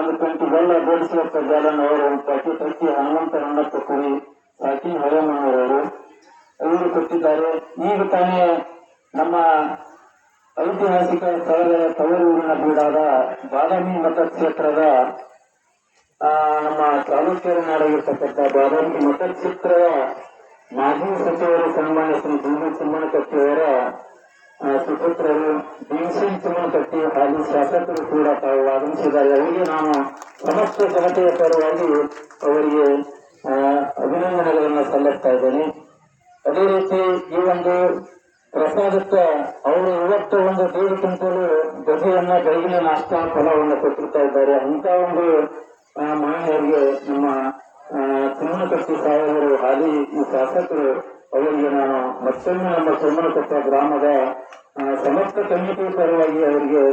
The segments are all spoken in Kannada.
ಒಂದು ಕಂಟಿ ಬೆಲ್ಲ ಗೋಡಿಸುವಪ್ಪ ಜಾಲನವರು, ಒಂದು ಪ್ಯಾಕೆಟ್ ಅಕ್ಕಿ, ಹನುಮಂತನನ್ನಪ್ಪ ಕುರಿ, ಸಾಕಿ ಹರೇಮಣ್ಣವರು ಇವರು ಕೊಟ್ಟಿದ್ದಾರೆ. ಈಗ ತಾನೇ ನಮ್ಮ ಐತಿಹಾಸಿಕ ಸ್ಥಳಗಳ ತವರೂರಿನ ಬೀಡಾದ ಬಾದಾಮಿ ಮತಕ್ಷೇತ್ರದ ನಮ್ಮ ಚಾಲುಕ್ಯರ ನಾಡಾಗಿರ್ತಕ್ಕಂಥ ಬಾದಾಮಿ ಮತಕ್ಷೇತ್ರದ ಮಾಜಿ ಸಚಿವರು ಸನ್ಮಾನ್ಯ ಶ್ರೀ ಡಿ ಚಿಮ್ಮನಕಟ್ಟಿಯವರ ಸುಪುತ್ರರು ಭೀಮಸೇನ್ ಚಿಮ್ಮನಕಟ್ಟಿ ಹಾಲಿ ಶಾಸಕರು ಕೂಡ ತಾವು ಆಗಮಿಸಿದ್ದಾರೆ. ಅವರಿಗೆ ನಾನು ಸಮಸ್ತ ಜನತೆಯ ಪರವಾಗಿ ಅವರಿಗೆ ಅಭಿನಂದನೆಗಳನ್ನು ಸಲ್ಲಿಸ್ತಾ ಇದ್ದೇನೆ. ಅದೇ ರೀತಿ ಈ ಒಂದು ಪ್ರಸಾದಕ್ಕೆ ಅವರು ಇವತ್ತು ಒಂದು 1.5 ಕ್ವಿಂಟಲ್ ಗಜೆಯನ್ನ ಬೆಳಗಿನ ನಾಷ್ಟಾ ಫಲವನ್ನು ಕೊಟ್ಟಿರ್ತಾ ಇದ್ದಾರೆ. ಅಂತ ಒಂದು ಮಹಿಳೆಯರಿಗೆ ನಮ್ಮ ಚಿಮ್ಮನಕಟ್ಟಿ ಸಾಹೇಬರು ಹಾಲಿ ಈ ಶಾಸಕರು ಅವರಿಗೆ ನಾನು ಮತ್ತೊಮ್ಮೆ ನಮ್ಮ ಚಿಮ್ಮನಕಟ್ಟ ಗ್ರಾಮದ ಸಮಸ್ತ ಕಮಿಟಿ ಪರವಾಗಿ ಅವರಿಗೆ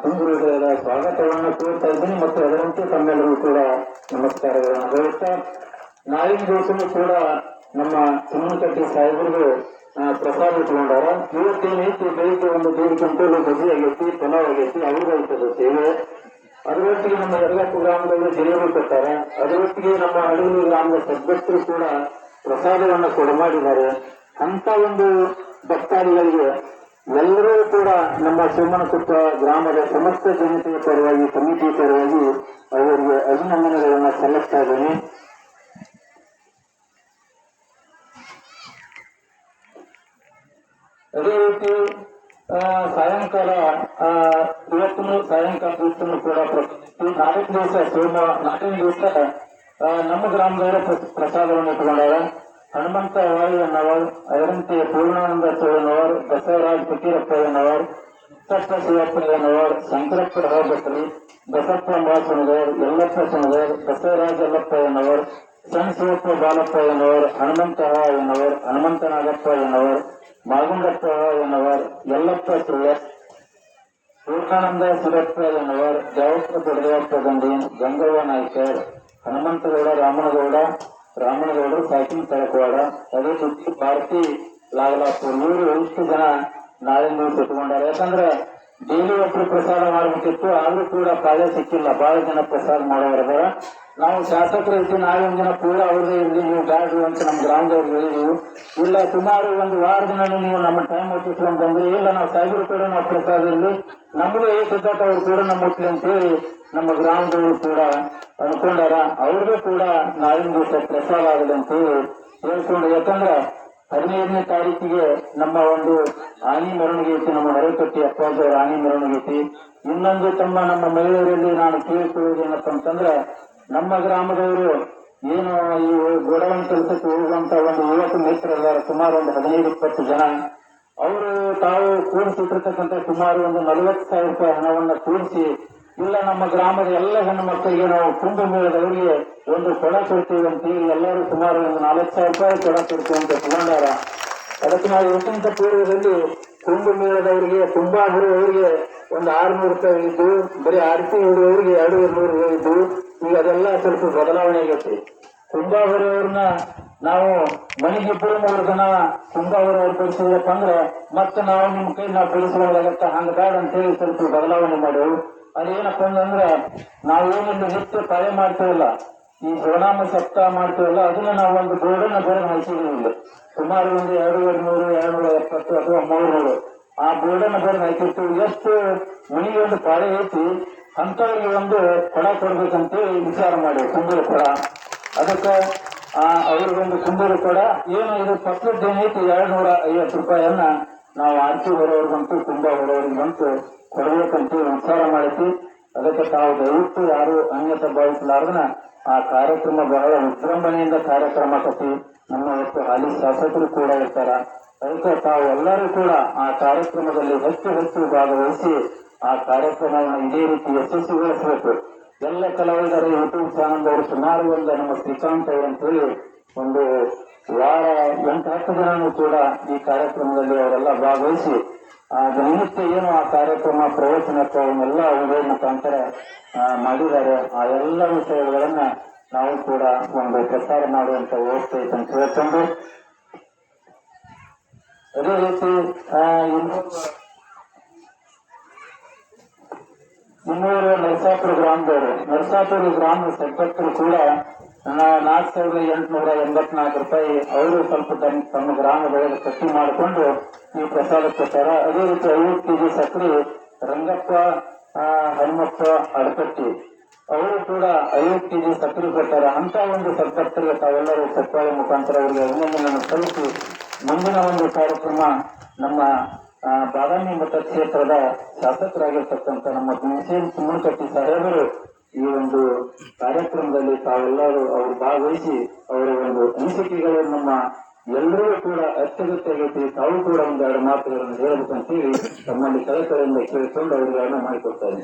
ತುಂಬು ಹೃದಯದ ಸ್ವಾಗತವನ್ನು ಕೋರ್ತಾ ಇದ್ದೀನಿ ಮತ್ತು ಅದರಂತೆ ತಮ್ಮೆಲ್ಲರೂ ಕೂಡ ನಮಸ್ಕಾರಗಳನ್ನು ಹೇಳುತ್ತಾ, ನಾಳಿನ ದಿವಸವೂ ಕೂಡ ನಮ್ಮ ಚಿಮ್ಮನಕಟ್ಟಿ ಸಾಹೇಬರು ಪ್ರಸಾದ ಇಟ್ಕೊಂಡಾರ. ಇವತ್ತೇನೈತಿ ಬೆಳಿಗ್ಗೆ ಒಂದು 1.5 ಕ್ವಿಂಟಲ್ ಗಜಿ ಆಗೈತಿ, ಪಲಾವ್ ಆಗೈತಿ, ಅವ್ರಿಗಾಯ್ತದ ಸೇವೆ. ಅದರೊಟ್ಟಿಗೆ ನಮ್ಮ ಯರಗಪ್ಪ ಗ್ರಾಮದಲ್ಲಿ ಜಿಲೇಬಿ ಕೊಟ್ಟಾರ. ಅದರೊಟ್ಟಿಗೆ ನಮ್ಮ ಹಡಗಲಿ ಗ್ರಾಮದ ಸದಸ್ಯರು ಕೂಡ ಪ್ರಸಾದವನ್ನು ಕೊಡಮಾಡಿದ್ದಾರೆ. ಅಂತ ಒಂದು ಭಕ್ತಾದಿಗಳಿಗೆ ಎಲ್ಲರೂ ಕೂಡ ನಮ್ಮ ಚಿಮ್ಮನಕಟ್ಟ ಗ್ರಾಮದ ಸಮಸ್ತ ಜನತೆಯ ಪರವಾಗಿ, ಸಮಿತಿ ಪರವಾಗಿ ಅವರಿಗೆ ಅಭಿನಂದನೆಗಳನ್ನು ಸಲ್ಲಿಸ್ತಾ ಇದ್ದೇನೆ. ಅದೇ ರೀತಿ ಸಾಯಂಕಾಲ ಇವತ್ತು ಸಾಯಂಕಾಲ ದಿವಸನೂ ಕೂಡ ನಾಲ್ಕು ದಿವಸ ನಮ್ಮ ಗ್ರಾಮದವರ ಪ್ರಸಾದವನ್ನು ಇಟ್ಟುಕೊಂಡಾರ. ಹನುಮಂತ ವಾಯುವನ್ನವರ್, ಅದರಂತೆ ಪೂರ್ಣಾನಂದ ಚೋಳನವರ್, ಬಸವರಾಜ್ ಫಕೀರಪ್ಪಯ್ಯನವರ್, ಸಪ್ತ ಶಿವಪ್ಪಯ್ಯನವರ್, ಶಂಕರಪ್ಪ ರಾಜಪುರಿ, ಬಸಪ್ಪ ಮಾಸನವರ್, ಯಲ್ಲಪ್ಪ ಸನಗರ್, ಬಸವರಾಜ ಯಲ್ಲಪ್ಪಯ್ಯನವರ್, ಸಣ್ಣ ಶಿವಪ್ಪ ಬಾಲಪ್ಪಯ್ಯನವರ್, ಹನುಮಂತರಾಯನವರ್, ಹನುಮಂತನಾಗಪ್ಪಯ್ಯನವರ್, ಮಾಗುಂಡಪ್ಪ ಎನ್ನವರ್, ಯಲ್ಲಪ್ಪ ಸುಳ್ಳ, ಪೂರ್ಣಾನಂದ ಸುರಪ್ಪಯ್ಯನವರ್, ದೇವಪ್ಪ ದೊಡ್ಡದೇವಪ್ಪ ಗಂಡೀನ್, ಗಂಗವ್ವ ನಾಯ್ಕರ್, ಹನುಮಂತಗೌಡ ರಾಮನಗೌಡರು, ಸಾಕಿನ ತಳಕವಾಡ, ಅದೇ ರೀತಿ ಭಾರತಿ ಲಾಗಲಾಪುರ್, ಇವರು ಇಷ್ಟು ಜನ ನಾಳಿನ ದಿವಸ ಇಟ್ಕೊಂಡಾರೆ. ಯಾಕಂದ್ರೆ ಡೈಲಿ ಒಬ್ರು ಪ್ರಸಾದ ಮಾಡ್ಬೇಕಿತ್ತು, ಆದ್ರೂ ಕೂಡ ಪಾಳೆ ಸಿಕ್ಕಿಲ್ಲ. ಬಹಳ ಜನ ಪ್ರಸಾದ ಮಾಡೋರದಾರ. ನಾವು ಶಾಸಕರು ಇದ್ದು ನಾಳಿನ ದಿನ ಪೂರ ಅವ್ರದೇ ಇರಲಿ, ನೀವು ಬ್ಯಾಡ್ರಿ ಅಂತ ನಮ್ಮ ಗ್ರಾಮದವ್ರು ಹೇಳಿದೀವಿ. ಇಲ್ಲ, ಸುಮಾರು ಒಂದು ವಾರದಿನ ನೀವು ನಮ್ಮ ಟೈಮ್ ಒಪ್ಪಿಸ್ಕೊಂಡು ಬಂದ್ರೆ, ಇಲ್ಲ ನಾವು ಸಾಹೇಬರು ಕೂಡ ನಾವು ಪ್ರಸಾದ ಇರಲಿ, ನಮಗೂ ಸಿದ್ಧಾರ್ಥ ಅವರು ಕೂಡ ನಮ್ಮ ಮುಟ್ಲಿ ಅಂತೇಳಿ ನಮ್ಮ ಗ್ರಾಮದವರು ಕೂಡ ಅನ್ಕೊಂಡಾರ. ಅವ್ರಿಗೂ ಕೂಡ ನಾಳಿನ ದಿವಸ ಪ್ರಸಾದ ಆಗಲಿ ಅಂತೇಳಿ ಹೇಳ್ಕೊಂಡು, ಯಾಕಂದ್ರೆ 15ನೇ ತಾರೀಕಿಗೆ ನಮ್ಮ ಒಂದು ಆನಿ ಮೆರವಣಿಗೆ ಐತಿ, ನಮ್ಮ ನರೇಕಟ್ಟಿ ಅಪ್ಪಾಜಿಯವರ ಆನಿ ಮೆರವಣಿಗೆ ಐತಿ. ಇನ್ನೊಂದು ನಮ್ಮ ಮಹಿಳೆಯರಲ್ಲಿ ನಾನು ಕೇಳಿಕೊಳ್ಳುವುದೇನಪ್ಪ ಅಂತಂದ್ರೆ, ನಮ್ಮ ಗ್ರಾಮದವರು ಏನು ಈ ಗೋಡೌನ್ ಕೆಲಸಕ್ಕೆ ಹೋಗುವಂತ ಒಂದು ಯುವಕ ಮಿತ್ರರಲ್ಲ, ಸುಮಾರು ಒಂದು 15-20 ಜನ. ಅವರು ತಾವು ಕೂಡಿಸಿಟ್ಟಿರ್ತಕ್ಕಂಥ ಸುಮಾರು ಒಂದು 40,000 ರೂಪಾಯಿ ಹಣವನ್ನು ಕೂಡಿಸಿ, ಇಲ್ಲ ನಮ್ಮ ಗ್ರಾಮದ ಎಲ್ಲ ಹೆಣ್ಣು ಮಕ್ಕಳಿಗೆ ನಾವು ಕುಂಭಮೇಳದವರಿಗೆ ಒಂದು ಕೊಡ ಕೊಡ್ತೀವಿ ಅಂತೇಳಿ ಎಲ್ಲರೂ ಸುಮಾರು ಒಂದು 4,000 ರೂಪಾಯಿ ಕೊಡ ಕೊಡ್ತೀವಿ ಅಂತ ತಗೊಂಡಾರ. ಅದಕ್ಕೆ ನಾವು ಎಂತ ಪೂರ್ವದಲ್ಲಿ ಕುಂಭಮೇಳದವರಿಗೆ, ಕುಂಭ ಹೊರುವವರಿಗೆ ಒಂದು 600 ರೂಪಾಯಿ ಇದ್ದು, ಬರೀ ಆರತಿ ಹೊಡುವವರಿಗೆ 200 ಇದ್ದು, ಈಗ ಅದೆಲ್ಲ ಸ್ವಲ್ಪ ಬದಲಾವಣೆ ಆಗೈತಿ. ಕುಂಭ ಹೊರುವವ್ರನ್ನ ನಾವು ಮನೆಗೆ 2-3 ಜನ ಕುಂಭ ಹೊರುವವ್ರು ಕಳಿಸಿದ್ರಪ್ಪ ಅಂದ್ರೆ ಮತ್ತೆ ನಾವು ನಿಮ್ಮ ಕೈ ನಾವು ಕಳಿಸ್ಕೊಳ್ಳೋದಾಗತ್ತ, ಹಂಗ ಬೇಡ ಅಂತೇಳಿ ಸ್ವಲ್ಪ ಬದಲಾವಣೆ ಮಾಡೋರು. ಅದೇನಪ್ಪ ಅಂದ್ರೆ, ನಾವೇನಿಲ್ಲ ನಿತ್ಯ ಪಾಳೆ ಮಾಡ್ತೇವಲ್ಲ, ಈ ಶಿವನಾಮ ಸಪ್ತಾಹ ಮಾಡ್ತೇವಲ್ಲ, ಅದನ್ನ ನಾವು ಒಂದು ಬೋರ್ಡನ್ನ ಬರೆದು ಹಾಕಿದ್ದೀವಿ. ಸುಮಾರು ಒಂದು 200, 270 ಅಥವಾ 300 ಆ ಬೋರ್ಡನ್ನ ಬರೆದು ಹಾಕಿರ್ತೀವಿ. ಎಷ್ಟು ಮನೆಗೆ ಒಂದು ಪಾಳೆ ಐತಿ ಅಂತವ್ರಿಗೆ ಒಂದು ಕೊಡ ಕೊಡ್ಬೇಕಂತೇಳಿ ವಿಚಾರ ಮಾಡಿ, ಕುಂಬೂರು ಕೊಡ. ಅದಕ್ಕೆ ಅವ್ರಿಗೊಂದು ಕುಂಬೂರು ಕೊಡ ಏನು ಇದು ಪಕ್ಕದ್ದೇನೈತಿ 250 ರೂಪಾಯಿಯನ್ನ ನಾವು ಆರ್ತಿ ಹೊರೋರ್ಗಂತೂ ಕುಂಭ ಹೊರೋರ್ಗಂತೂ ಕೊಡಬೇಕಂತ ವಿಚಾರ ಮಾಡೈತಿ. ಅದಕ್ಕೆ ತಾವು ದಯವಿಟ್ಟು ಯಾರು ಅನ್ಯತ ಭಾವಿಸಲಾರ್ದನ ಆ ಕಾರ್ಯಕ್ರಮ ಬಹಳ ವಿಜೃಂಭಣೆಯಿಂದ ಕಾರ್ಯಕ್ರಮ ಕಟ್ಟಿ ನಮ್ಮ ಇವತ್ತು ಹಾಲಿ ಶಾಸಕರು ಕೂಡ ಇರ್ತಾರ. ಅದಕ್ಕೆ ತಾವು ಎಲ್ಲರೂ ಕೂಡ ಆ ಕಾರ್ಯಕ್ರಮದಲ್ಲಿ ಹೆಚ್ಚು ಭಾಗವಹಿಸಿ ಆ ಕಾರ್ಯಕ್ರಮವನ್ನು ಇದೇ ರೀತಿ ಯಶಸ್ವಿಗೊಳಿಸಬೇಕು. ಎಲ್ಲ ಕಲಾವಿದರ ಯೂಟ್ಯೂಬ್ ಚಾನಲ್ ಅವರು ಸುಮಾರು ಒಂದು ನಮ್ಮ ಶ್ರೀಕಾಂತ್ ಅವರು ಅಂತೇಳಿ ಒಂದು ವಾರ 8-10 ಜನನು ಕೂಡ ಈ ಕಾರ್ಯಕ್ರಮದಲ್ಲಿ ಅವರೆಲ್ಲ ಭಾಗವಹಿಸಿ ದಿನನಿತ್ಯ ಏನು ಆ ಕಾರ್ಯಕ್ರಮ ಪ್ರವಚನತ್ವವನ್ನೆಲ್ಲ ಅವರ ಮುಖಾಂತರ ಮಾಡಿದ್ದಾರೆ. ಆ ಎಲ್ಲ ವಿಷಯಗಳನ್ನ ನಾವು ಕೂಡ ಒಂದು ಪ್ರಸಾರ ಮಾಡುವಂತ ವ್ಯವಸ್ಥೆ ಐತೆ ಅಂತ ಹೇಳ್ಕೊಂಡು, ಅದೇ ರೀತಿ ನಿಮ್ಮೂರು ನರಸಾಪುರ ಗ್ರಾಮದವರು, ನರಸಾಪುರ ಗ್ರಾಮದ ಸರ್ಪಂಚರು ಕೂಡ 4,884 ರೂಪಾಯಿ ಅವರು ಸ್ವಲ್ಪ ತಮ್ಮ ಗ್ರಾಮದೊಳಗೆ ಖರ್ಚು ಮಾಡಿಕೊಂಡು ಈ ಪ್ರಸಾದ ಕೊಟ್ಟಾರ. ಅದೇ ರೀತಿ 50 ಕೆಜಿ ಸಕ್ಕರೆ ರಂಗಪ್ಪ ಹನುಮಪ್ಪ ಅಡಕಟ್ಟಿ ಅವರು ಕೂಡ 50 ಕೆಜಿ ಸಕ್ಕರೆ ಕೊಟ್ಟಾರ. ಅಂತ ಒಂದು ಸರ್ಪಂಚರಿಗೆ ತಾವೆಲ್ಲರೂ ಚಪ್ಪಾಳೆ ಮುಖಾಂತರ ಅವರಿಗೆ ಅಭಿನಂದನೆಯನ್ನು ಸಲ್ಲಿಸಿ ಮುಂದಿನ ಒಂದು ಕಾರ್ಯಕ್ರಮ ನಮ್ಮ ಬಾದಾಮಿ ಮತಕ್ಷೇತ್ರದ ಶಾಸಕರಾಗಿರ್ತಕ್ಕಂಥ ನಮ್ಮ ಭೀಮಸೇನ್ ಸುಮನಕಟ್ಟಿ ಸಾಹೇಬರು ಈ ಒಂದು ಕಾರ್ಯಕ್ರಮದಲ್ಲಿ ತಾವೆಲ್ಲರೂ ಅವರು ಭಾಗವಹಿಸಿ ಅವರ ಒಂದು ಅನಿಸಿಕೆಗಳು ನಮ್ಮ ಎಲ್ಲರೂ ಕೂಡ ಅತ್ಯಗತ್ಯಗೈತಿ. ತಾವು ಕೂಡ ಒಂದೆರಡು ಮಾತುಗಳನ್ನು ಹೇಳಬೇಕಂತೇಳಿ ತಮ್ಮಲ್ಲಿ ಕಳಕಳಿಯಿಂದ ಕೇಳಿಕೊಂಡು ಅವರಿಗೆ ಅನುವು ಮಾಡಿಕೊಡ್ತಾರೆ.